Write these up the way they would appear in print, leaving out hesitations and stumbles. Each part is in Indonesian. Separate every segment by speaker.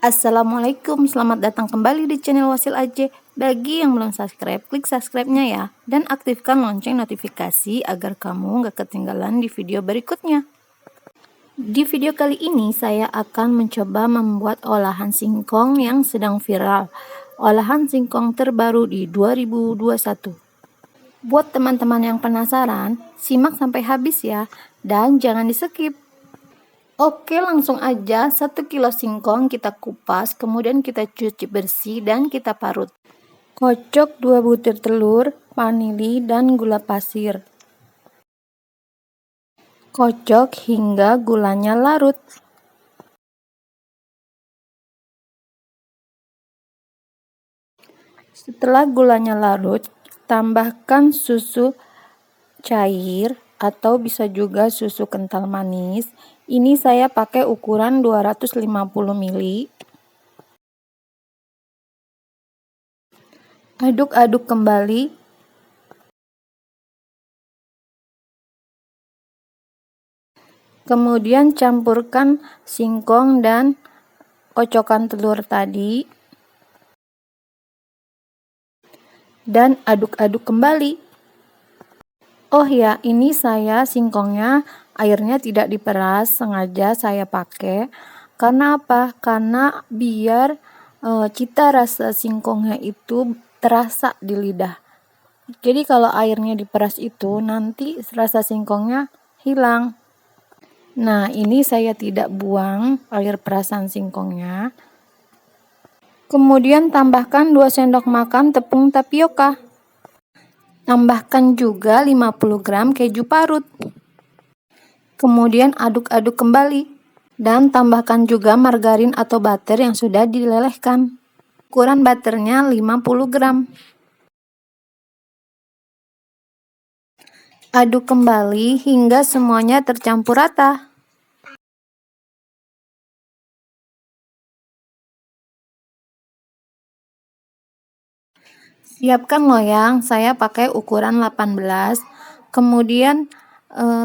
Speaker 1: Assalamualaikum, selamat datang kembali di channel Wasil Aja. Bagi yang belum subscribe, klik subscribe-nya ya. Dan aktifkan lonceng notifikasi agar kamu gak ketinggalan di video berikutnya. Di video kali ini saya akan mencoba membuat olahan singkong yang sedang viral. Olahan singkong terbaru di 2021. Buat teman-teman yang penasaran, simak sampai habis ya. Dan jangan di skip. Oke, langsung aja 1 kilo singkong kita kupas, kemudian kita cuci bersih dan kita parut. Kocok 2 butir telur, vanili dan gula pasir. Kocok hingga gulanya larut. Setelah gulanya larut, tambahkan susu cair atau bisa juga susu kental manis. Ini saya pakai ukuran 250 ml. Aduk-aduk kembali. Kemudian campurkan singkong dan kocokan telur tadi. Dan aduk-aduk kembali. Oh ya, ini saya singkongnya airnya tidak diperas, sengaja saya pakai. Karena apa? Karena biar cita rasa singkongnya itu terasa di lidah. Jadi kalau airnya diperas itu nanti rasa singkongnya hilang. Nah, ini saya tidak buang air perasan singkongnya. Kemudian tambahkan 2 sendok makan tepung tapioka. Tambahkan juga 50 gram keju parut. Kemudian aduk-aduk kembali. Dan tambahkan juga margarin atau butter yang sudah dilelehkan. Ukuran butternya 50 gram. Aduk kembali hingga semuanya tercampur rata. Siapkan loyang, saya pakai ukuran 18. Kemudian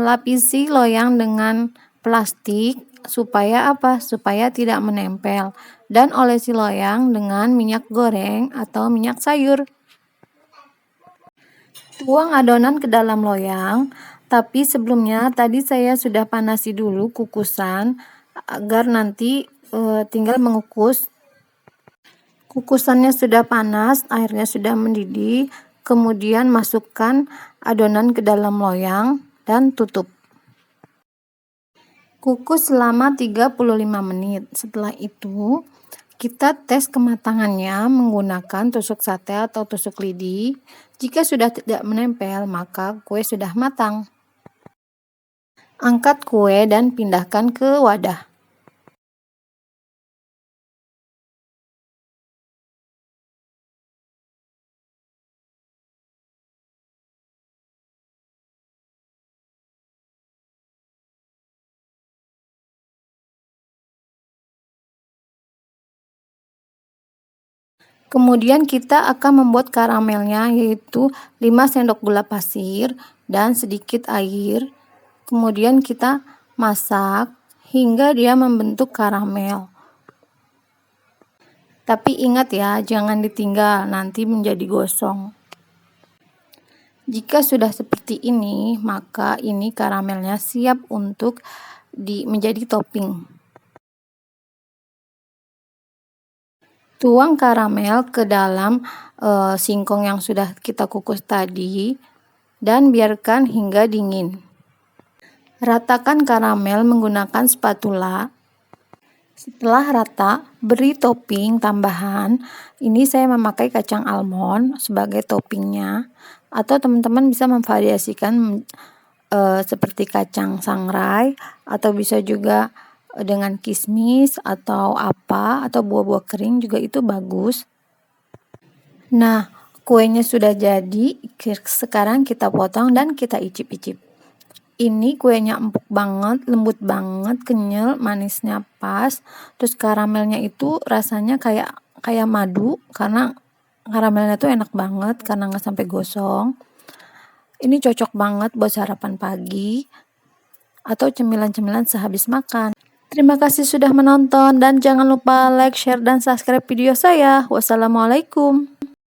Speaker 1: lapisi loyang dengan plastik supaya apa? Supaya tidak menempel. Dan olesi loyang dengan minyak goreng atau minyak sayur. Tuang adonan ke dalam loyang, tapi sebelumnya tadi saya sudah panasi dulu kukusan agar nanti tinggal mengukus. Kukusannya sudah panas, airnya sudah mendidih, kemudian masukkan adonan ke dalam loyang dan tutup. Kukus selama 35 menit. Setelah itu, kita tes kematangannya menggunakan tusuk sate atau tusuk lidi. Jika sudah tidak menempel, maka kue sudah matang. Angkat kue dan pindahkan ke wadah. Kemudian kita akan membuat karamelnya, yaitu 5 sendok gula pasir dan sedikit air. Kemudian kita masak hingga dia membentuk karamel. Tapi ingat ya, jangan ditinggal, nanti menjadi gosong. Jika sudah seperti ini, maka ini karamelnya siap untuk menjadi topping. Tuang karamel ke dalam singkong yang sudah kita kukus tadi dan biarkan hingga dingin. Ratakan karamel menggunakan spatula. Setelah rata, beri topping tambahan. Ini saya memakai kacang almond sebagai toppingnya, atau teman-teman bisa memvariasikan seperti kacang sangrai, atau bisa juga dengan kismis atau buah-buah kering juga itu bagus. Nah, kuenya sudah jadi, sekarang kita potong dan kita icip-icip. Ini kuenya empuk banget, lembut banget, kenyal, manisnya pas. Terus karamelnya itu rasanya kayak madu, karena karamelnya tuh enak banget karena nggak sampai gosong. Ini cocok banget buat sarapan pagi atau cemilan-cemilan sehabis makan. Terima kasih sudah menonton dan jangan lupa like, share, dan subscribe video saya. Wassalamualaikum.